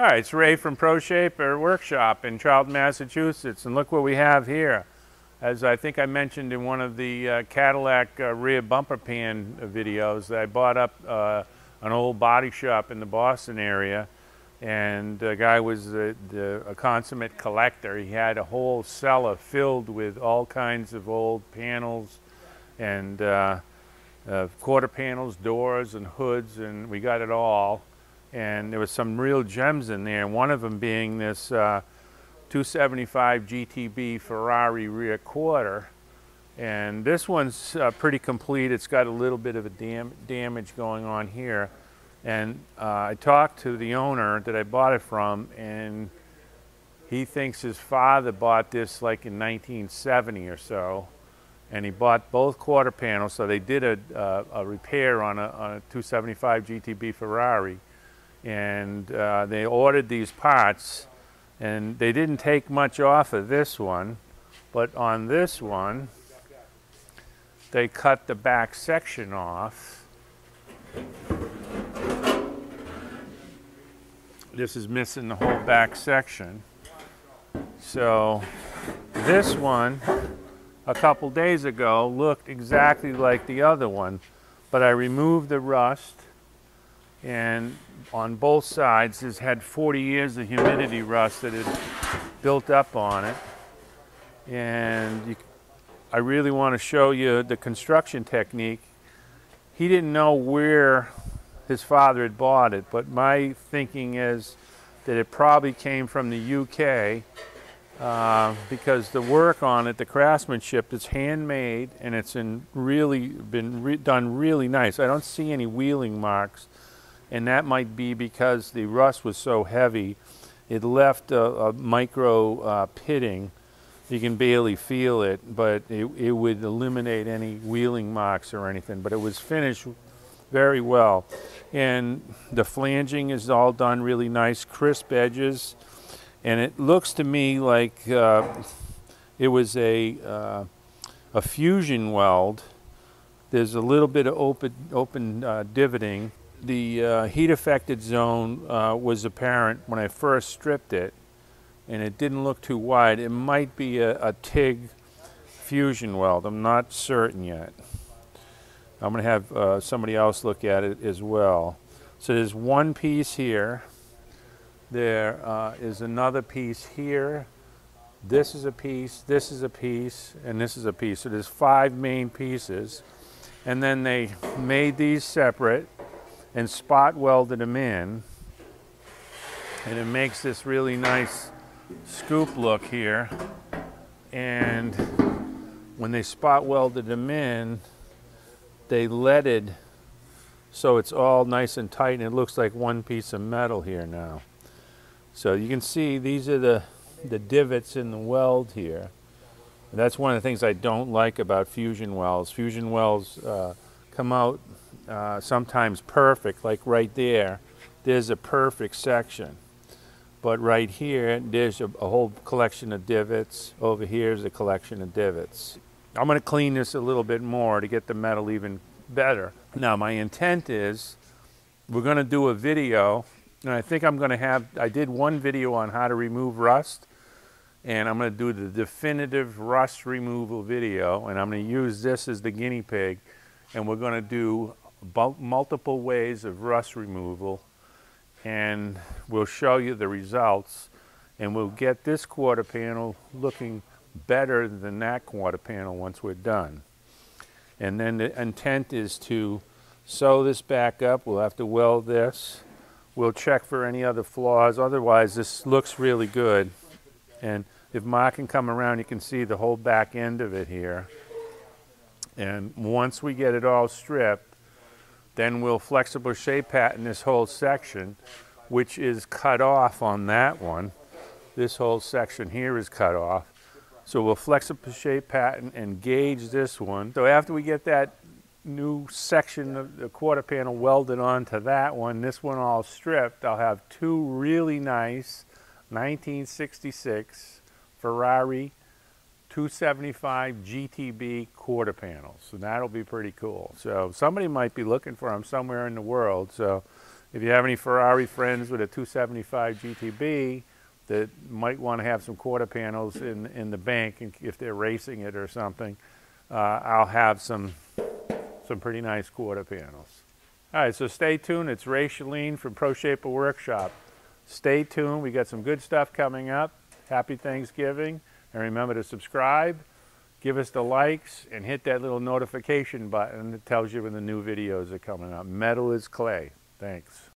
Alright, it's Ray from ProShaper Workshop in Charlton, Massachusetts, and look what we have here. As I think I mentioned in one of the Cadillac rear bumper pan videos, I bought up an old body shop in the Boston area, and the guy was a consummate collector. He had a whole cellar filled with all kinds of old panels and quarter panels, doors and hoods, and we got it all. And there was some real gems in there, one of them being this 275 GTB Ferrari rear quarter. And this one's pretty complete. It's got a little bit of a damage going on here. And I talked to the owner that I bought it from, and he thinks his father bought this like in 1970 or so. And he bought both quarter panels, so they did a repair on a 275 GTB Ferrari. And they ordered these parts, and they didn't take much off of this one, but on this one they cut the back section off. This is missing the whole back section. So this one a couple days ago looked exactly like the other one, but I removed the rust, and on both sides this had 40 years of humidity rust that had built up on it. And I really want to show you the construction technique. He didn't know where his father had bought it, but my thinking is that it probably came from the UK, because the work on it, the craftsmanship, is handmade, and it's done really nice. I don't see any wheeling marks. And that might be because the rust was so heavy, it left a micro pitting. You can barely feel it, but it would eliminate any wheeling marks or anything. But it was finished very well. And the flanging is all done really nice, crisp edges. And it looks to me like it was a fusion weld. There's a little bit of open divoting. The heat affected zone was apparent when I first stripped it, and it didn't look too wide. It might be a TIG fusion weld. I'm not certain yet. I'm going to have somebody else look at it as well. So there's one piece here. There is another piece here. This is a piece, this is a piece, and this is a piece. So there's 5 main pieces. And then they made these separate and spot welded them in, and it makes this really nice scoop look here. And when they spot welded them in, they leaded so it's all nice and tight, and it looks like one piece of metal here now. So you can see these are the divots in the weld here. And that's one of the things I don't like about fusion welds. Fusion welds come out sometimes perfect, like right there. There's a perfect section. But right here, there's a whole collection of divots. Over here is a collection of divots. I'm going to clean this a little bit more to get the metal even better. Now, my intent is we're going to do a video, and I think I'm going to have, I did one video on how to remove rust, and I'm going to do the definitive rust removal video, and I'm going to use this as the guinea pig, and we're going to do multiple ways of rust removal, and we'll show you the results, and we'll get this quarter panel looking better than that quarter panel once we're done. And then the intent is to sew this back up. We'll have to weld this. We'll check for any other flaws. Otherwise, this looks really good. And if Mark can come around, you can see the whole back end of it here. And once we get it all stripped, then we'll flexible shape pattern this whole section, which is cut off on that one. This whole section here is cut off. So we'll flexible shape pattern and gauge this one. So after we get that new section of the quarter panel welded onto that one, this one all stripped, I'll have 2 really nice 1966 Ferrari 275 GTB quarter panels. So that'll be pretty cool. So somebody might be looking for them somewhere in the world. So If you have any Ferrari friends with a 275 GTB that might want to have some quarter panels in the bank, and if they're racing it or something, I'll have some pretty nice quarter panels. All right, so stay tuned. It's Ray Chalene from Pro Shaper Workshop. Stay tuned. We got some good stuff coming up. Happy Thanksgiving. And remember to subscribe, give us the likes, and hit that little notification button that tells you when the new videos are coming up. Metal is clay. Thanks.